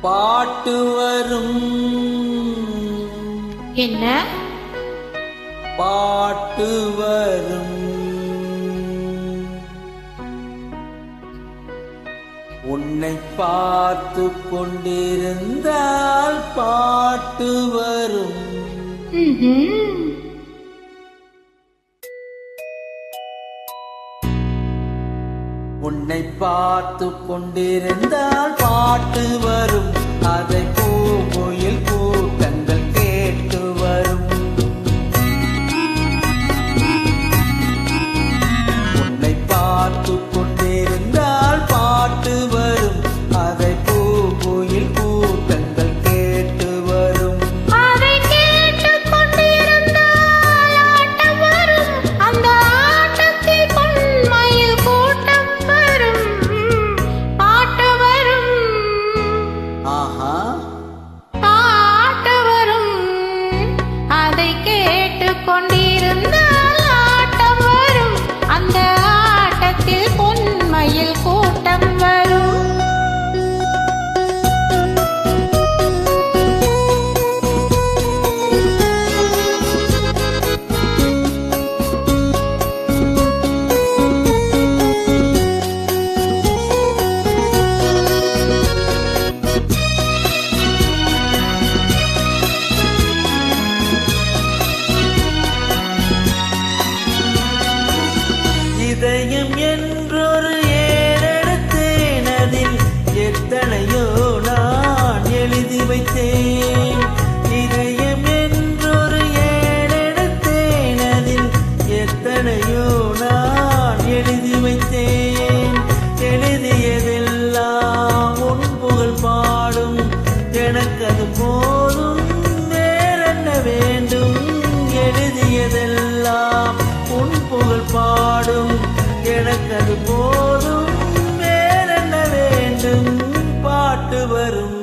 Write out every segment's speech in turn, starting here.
பாட்டு வரும். என்ன பாட்டு வரும்? உன்னை பார்த்து கொண்டிருந்தால் பாட்டு வரும். உன்னை பார்த்து கொண்டிருந்தால் பாட்டு வரும். அதை பூங்குயில் கூட்டங்கள் கேட்டு வரும். உன்னை பார்த்து கொண்டிருந்தால் பாட்டு வரும். அதை பூங்குயில் கூட்டங்கள் கேட்டு வரும். அதை கேட்டு கொண்டிருந்தால் ஆட்டம் வரும். அந்த ஆட்டத்தில் பொன்மயில் கூட்டம் வரும். பாட்டு வரும். ஆஹா, பாட்டு வரும். அதை கேட்டு கொண்டிருந்தால் ஆட்டம் வரும். அந்த ஆட்டத்தில் பொன்மயில் கூட்டம் வரும். இதயம் என்றொரு ஏறெடுத்தேன். அதில் எத்தனையோ நான் எழுதி வைத்தேன். இதயம் என்றொரு ஏறெடுத்தேன். அதில் எத்தனையோ நான் எழுதி வைத்தேன். எழுதியதெல்லாம் உன் புகழ் பாடும். எனக்கு அது போதும், வேறென்ன வேண்டும்? எழுதியதெல்லாம் உன் புகழ் பாடும். எனக்கு அது போதும், வேறென்ன வேண்டும்? பாட்டு வரும்.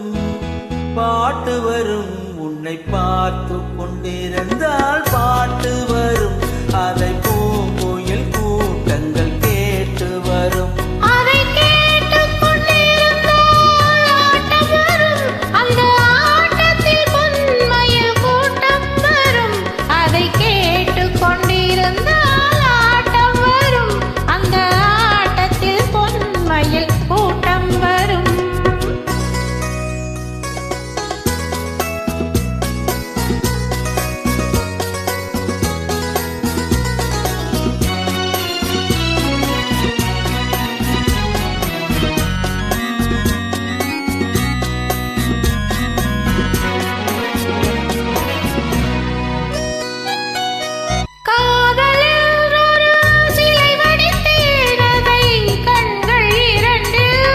பாட்டு வரும். உன்னை பார்த்து கொண்டிருந்தால் பாட்டு வரும். அதை பூங்குயில் கூட்டங்கள் கேட்டு வரும். அதை கேட்டு கொண்டிருந்தால் ஆட்டம் வரும். அந்த ஆட்டத்தில் பொன்மயில் கூட்டம் வரும். அதை கேட்டு கொண்டிருந்தால் ஆட்டம் வரும். அந்த ஆட்டத்தில் பொன்மயில் கூட்டம் வரும். காதலில் ஒரு சிலை வடித்தேன். அதை கண்கள் இரண்டில்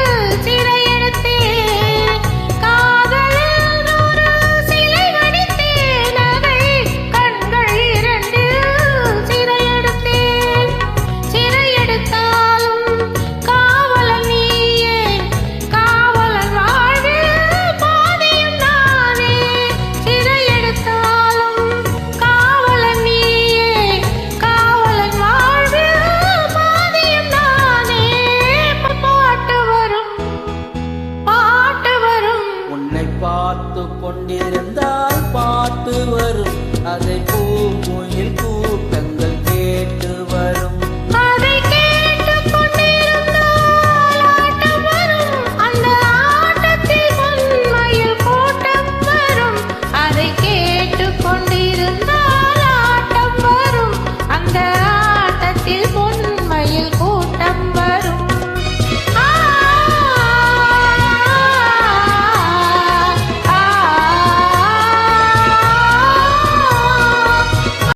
சிறையெடுத்தேன். காதலில் ஒரு சிலை வடித்தேன். அதை கண்கள் இரண்டில் சிறையெடுத்தேன். சிறையெடுத்தாலும் காவலன் நீயே. காவலன் வாழ்வில் பாதியும் நானே. சிறையெடுத்தாலும் காவலன் நீயே. காவலன் வாழ்வில் பாதியும் நானே. பாட்டு வரும். பாட்டு வரும். உன்னை பார்த்து கொண்டிருந்தால் பாட்டு வரும். அதை பூங்குயில்